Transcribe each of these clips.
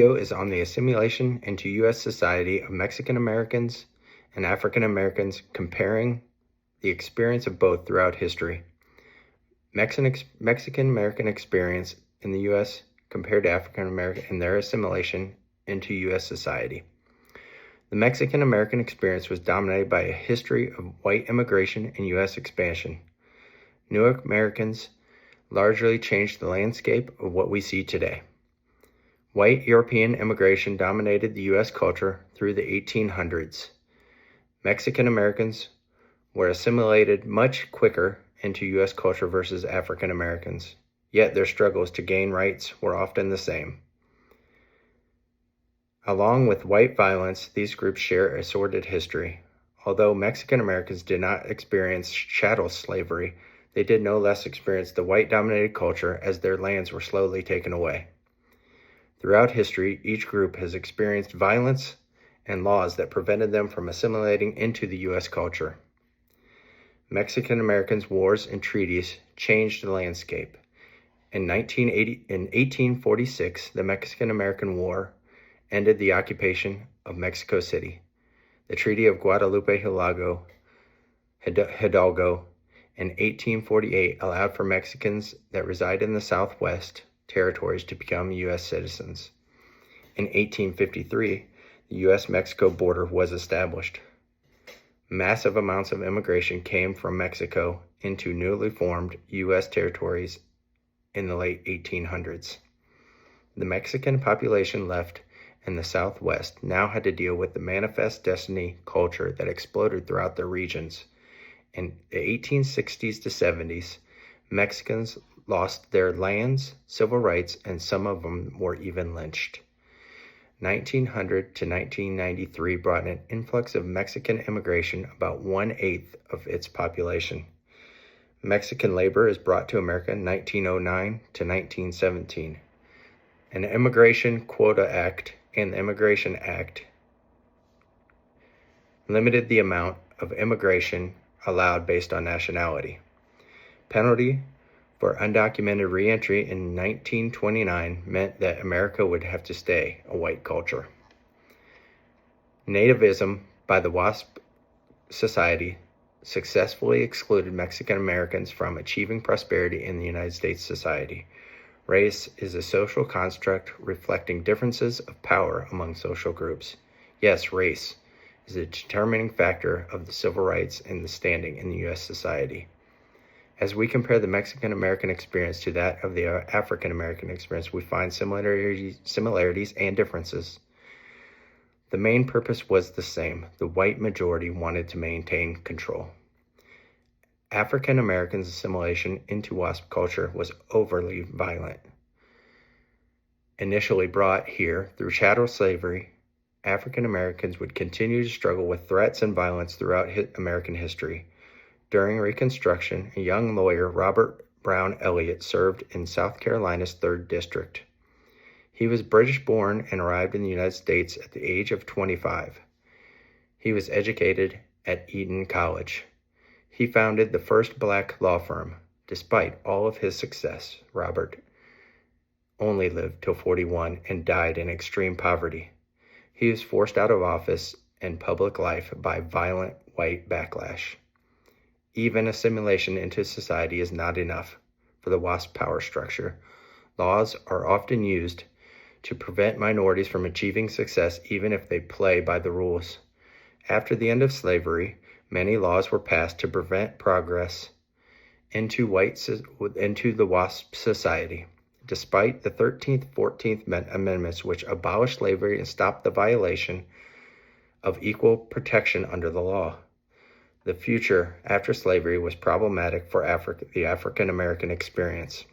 Video is on the assimilation into U.S. society of Mexican Americans and African Americans, comparing the experience of both throughout history. Mexican American experience in the U.S. compared to African American and their assimilation into U.S. society. The Mexican American experience was dominated by a history of white immigration and U.S. expansion. New Americans largely changed the landscape of what we see today. White European immigration dominated the U.S. culture through the 1800s. Mexican Americans were assimilated much quicker into U.S. culture versus African Americans, yet their struggles to gain rights were often the same. Along with white violence, these groups share a sordid history. Although Mexican Americans did not experience chattel slavery, they did no less experience the white-dominated culture as their lands were slowly taken away. Throughout history, each group has experienced violence and laws that prevented them from assimilating into the U.S. culture. Mexican Americans' wars and treaties changed the landscape. In 1846, the Mexican-American War ended the occupation of Mexico City. The Treaty of Guadalupe Hidalgo in 1848 allowed for Mexicans that reside in the Southwest territories to become U.S. citizens. In 1853, the U.S.-Mexico border was established. Massive amounts of immigration came from Mexico into newly formed U.S. territories in the late 1800s. The Mexican population left and the Southwest now had to deal with the manifest destiny culture that exploded throughout their regions. In the 1860s to 70s, Mexicans lost their lands, civil rights, and some of them were even lynched. 1900 to 1993 brought an influx of Mexican immigration, about 1/8 of its population. Mexican labor is brought to America in 1909 to 1917. An Immigration Quota Act and the Immigration Act limited the amount of immigration allowed based on nationality. Penalty for undocumented reentry in 1929 meant that America would have to stay a white culture. Nativism by the WASP Society successfully excluded Mexican Americans from achieving prosperity in the United States society. Race is a social construct reflecting differences of power among social groups. Yes, race is a determining factor of the civil rights and the standing in the U.S. society. As we compare the Mexican American experience to that of the African American experience, we find similarities and differences. The main purpose was the same. The white majority wanted to maintain control. African Americans' assimilation into WASP culture was overly violent. Initially brought here through chattel slavery, African Americans would continue to struggle with threats and violence throughout American history. During Reconstruction, a young lawyer, Robert Brown Elliott, served in South Carolina's 3rd District. He was British-born and arrived in the United States at the age of 25. He was educated at Eton College. He founded the first black law firm. Despite all of his success, Robert only lived till 41 and died in extreme poverty. He was forced out of office and public life by violent white backlash. Even assimilation into society is not enough for the WASP power structure. Laws are often used to prevent minorities from achieving success even if they play by the rules. After the end of slavery, many laws were passed to prevent progress into the WASP society. Despite the 13th, 14th Amendments, which abolished slavery and stopped the violation of equal protection under the law, the future after slavery was problematic for the African American experience.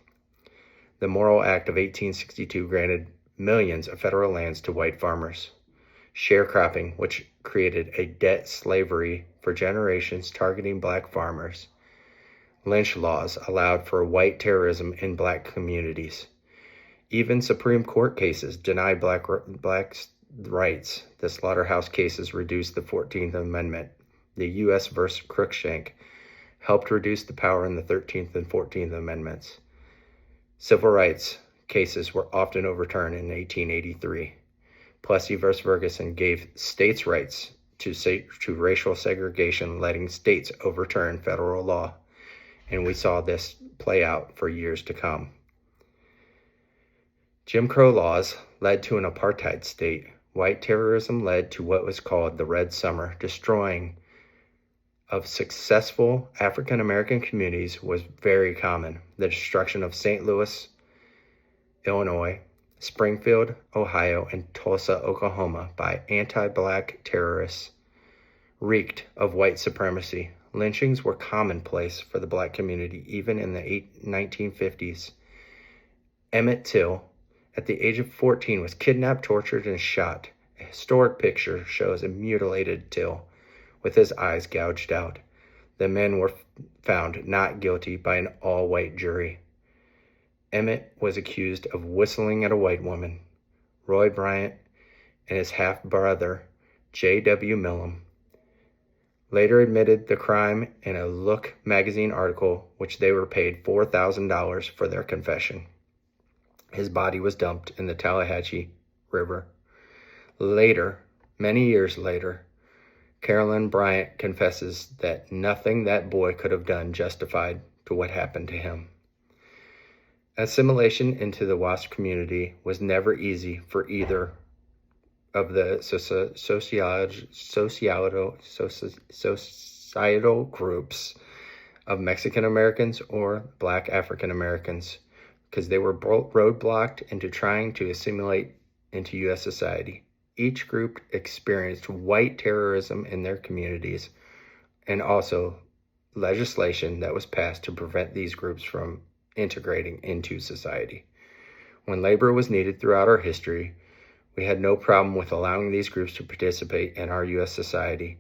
The Morrill Act of 1862 granted millions of federal lands to white farmers. Sharecropping, which created a debt slavery for generations targeting black farmers. Lynch laws allowed for white terrorism in black communities. Even Supreme Court cases denied blacks' rights. The slaughterhouse cases reduced the 14th Amendment. The U.S. versus Cruikshank helped reduce the power in the 13th and 14th Amendments. Civil rights cases were often overturned in 1883. Plessy v. Ferguson gave states' rights to racial segregation, letting states overturn federal law, and we saw this play out for years to come. Jim Crow laws led to an apartheid state. White terrorism led to what was called the Red Summer. Destroying of successful African American communities was very common. The destruction of St. Louis, Illinois, Springfield, Ohio, and Tulsa, Oklahoma by anti-black terrorists reeked of white supremacy. Lynchings were commonplace for the black community even in the 1950s. Emmett Till, at the age of 14, was kidnapped, tortured, and shot. A historic picture shows a mutilated Till with his eyes gouged out. The men were found not guilty by an all-white jury. Emmett was accused of whistling at a white woman. Roy Bryant and his half-brother, J.W. Millam, later admitted the crime in a Look magazine article, which they were paid $4,000 for their confession. His body was dumped in the Tallahatchie River. Later, many years later, Carolyn Bryant confesses that nothing that boy could have done justified to what happened to him. Assimilation into the WASP community was never easy for either of the societal groups of Mexican Americans or Black African Americans, because they were roadblocked into trying to assimilate into U.S. society. Each group experienced white terrorism in their communities, and also legislation that was passed to prevent these groups from integrating into society. When labor was needed throughout our history, we had no problem with allowing these groups to participate in our U.S. society.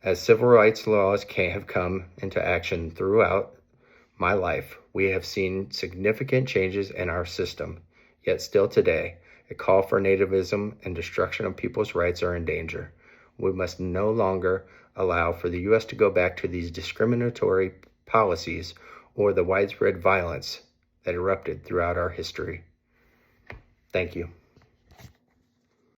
As civil rights laws have come into action throughout my life, we have seen significant changes in our system, yet still today, a call for nativism and destruction of people's rights are in danger. We must no longer allow for the U.S. to go back to these discriminatory policies or the widespread violence that erupted throughout our history. Thank you.